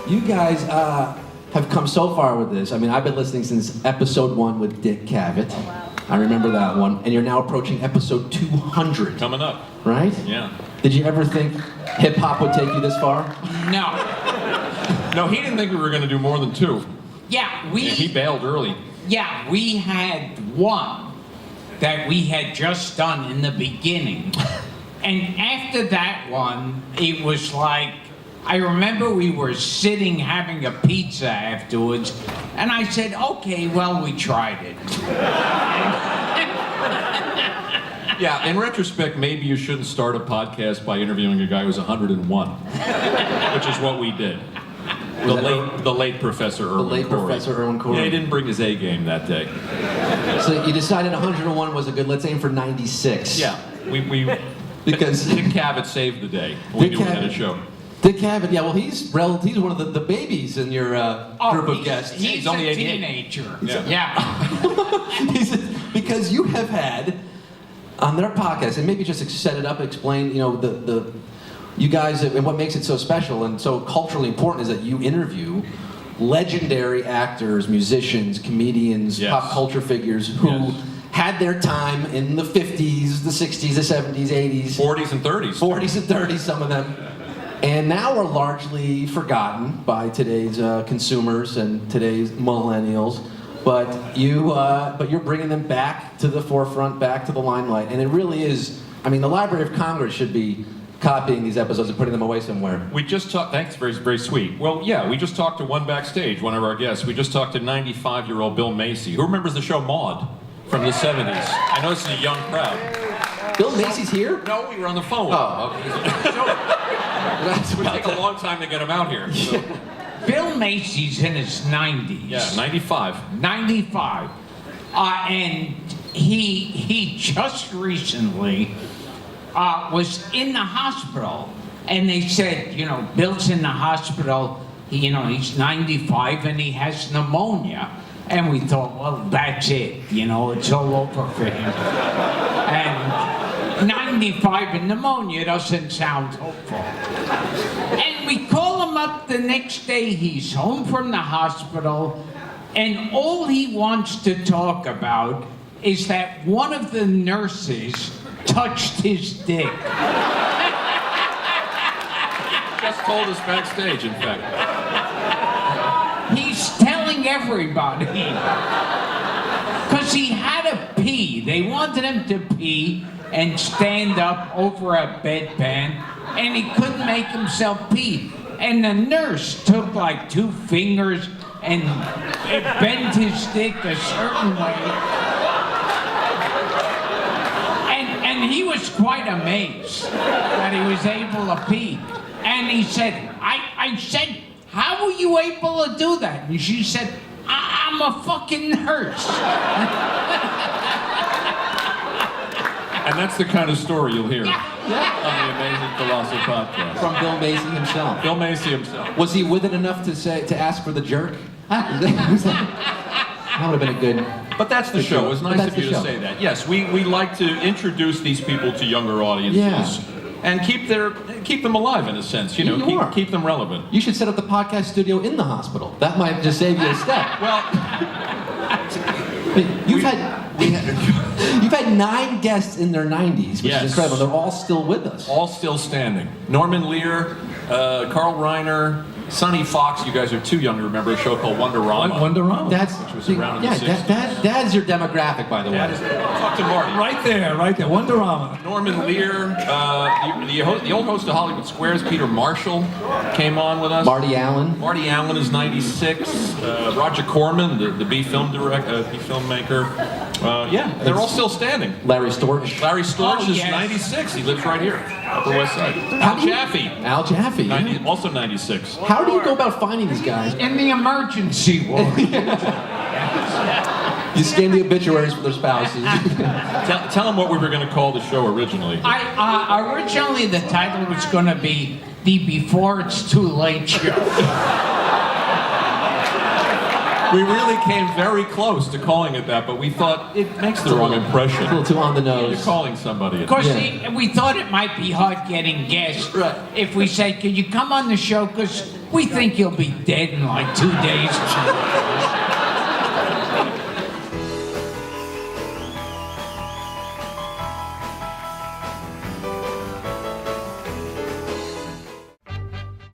You guys have come so far with this. I mean, I've been listening since episode 1 with Dick Cavett. Oh, wow. I remember that one. And you're now approaching episode 200. Coming up. Right? Yeah. Did you ever think hip-hop would take you this far? No. No, he didn't think we were going to do more than 2. Yeah, He bailed early. Yeah, we had one that we had just done in the beginning. And after that one, it was like, I remember we were sitting having a pizza afterwards, and I said, okay, well, we tried it. Yeah, in retrospect, maybe you shouldn't start a podcast by interviewing a guy who's 101, which is what we did. The late Professor Irwin Corey. Professor Irwin Corey. Yeah, he didn't bring his A game that day. So you decided 101 was a good, let's aim for 96. Yeah, Because Dick Cavett saved the day. We knew we had a show. Dick Cavett, yeah, well, he's one of the babies in your group of guests. He's only a 88. teenager. Yeah. Because you have had on their podcast, and maybe just set it up, explain, you guys, and what makes it so special and so culturally important is that you interview legendary actors, musicians, comedians, Yes. pop culture figures who had their time in the 50s, the 60s, the 70s, 80s. 40s and 30s. 40s and 30s, some of them. And now are largely forgotten by today's consumers and today's millennials. But you're bringing them back to the forefront, back to the limelight. And it really is, I mean, the Library of Congress should be copying these episodes and putting them away somewhere. We just talked, thanks, very, very sweet. Well, yeah, we just talked to one backstage, one of our guests. We just talked to 95-year-old Bill Macy. Who remembers the show Maude from the 70s? I know this is a young crowd. Bill Macy's here? No, we were on the phone with him. Oh, okay. It would take a long time to get him out here. So. Bill Macy's in his 90s. Yeah, 95. 95. And he just recently was in the hospital, and they said, Bill's in the hospital, he's 95 and he has pneumonia. And we thought, well, that's it, it's all over for him. And 95 and pneumonia doesn't sound hopeful. And we call him up the next day, he's home from the hospital, and all he wants to talk about is that one of the nurses touched his dick. Just told us backstage, in fact. He's telling everybody. Because he had to pee. They wanted him to pee and stand up over a bedpan, and he couldn't make himself pee. And the nurse took like 2 fingers and it bent his dick a certain way. And he was quite amazed that he was able to pee. And he said, I said, how were you able to do that? And she said, I'm a fucking nurse. And that's the kind of story you'll hear on the Amazing Colossal podcast. From Bill Macy himself. Bill Macy himself. Was he with it enough to ask for the jerk? That would have been a good... But that's the show. It was nice But of that's you the to show. say that. Yes, we like to introduce these people to younger audiences. Yeah. And keep them alive in a sense, keep them relevant. You should set up the podcast studio in the hospital. That might just save you a step. Well, You've had 9 guests in their 90s, which Yes. is incredible. They're all still with us. all still standing. Norman Lear, Carl Reiner, Sonny Fox. You guys are too young to remember a show called Wonderama. Wonderama. That's Which was around in the 60s. That's your demographic, by the way. Talk to Marty. Right there. Wonderama. Norman Lear, the old host of Hollywood Squares, Peter Marshall, came on with us. Marty Allen. Marty Allen is 96. Roger Corman, the B filmmaker. They're all still standing. Larry Storch. Larry Storch Oh, is yes. 96. He lives right here, Upper West Side. How Al do you- Jaffe, Al Jaffe. also 96. How do you go about finding these guys? In the emergency ward. You scan the obituaries for their spouses. Tell them what we were going to call the show originally. Originally the title was going to be the Before It's Too Late Show. We really came very close to calling it that, but we thought it makes the wrong impression. A little too on the You're nose. calling somebody. Of course, Yeah. we thought it might be hard getting guests. Right. If we said, "Can you come on the show?" Because We think he'll be dead in like 2 days.